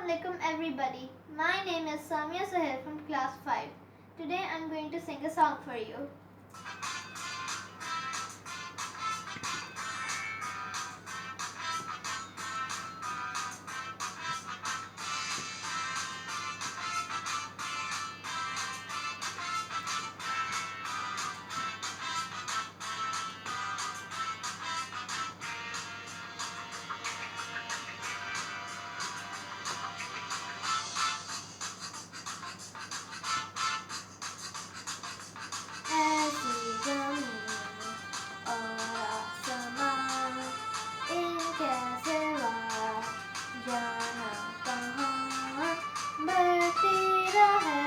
Assalamualaikum everybody. My name is Samay Sohail from class 5. Today I'm going to sing a song for you. ऐसी ज़मीं और आसमां इनके सिवा जाना कहाँ बढ़ती रहे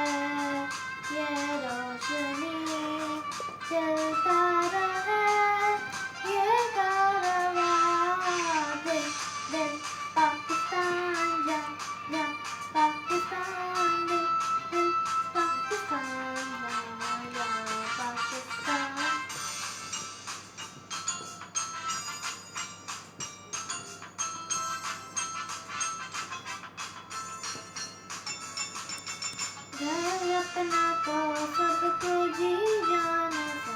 ये रोशनी चलता रहे ये कारवां दिल दिल पाकिस्तान जा जा पाकिस्तान दिल दिल पाकिस्तान जा जा पाकिस्तान। घर अपना तो सबको जी जाने से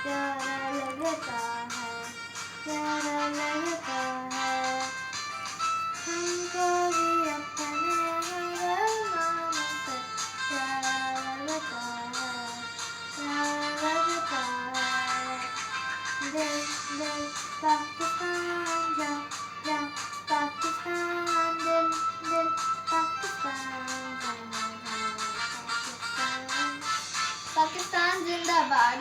प्यारा लगता है प्यारा लगता है हमको भी अपने घर माने से प्यारा लगता है प्यारा लगता है दिल दिल पाकिस्तान जा जा पाकिस्तान दिल दिल पाकिस्तान जा जा पाकिस्तान। पाकिस्तान जिंदाबाद।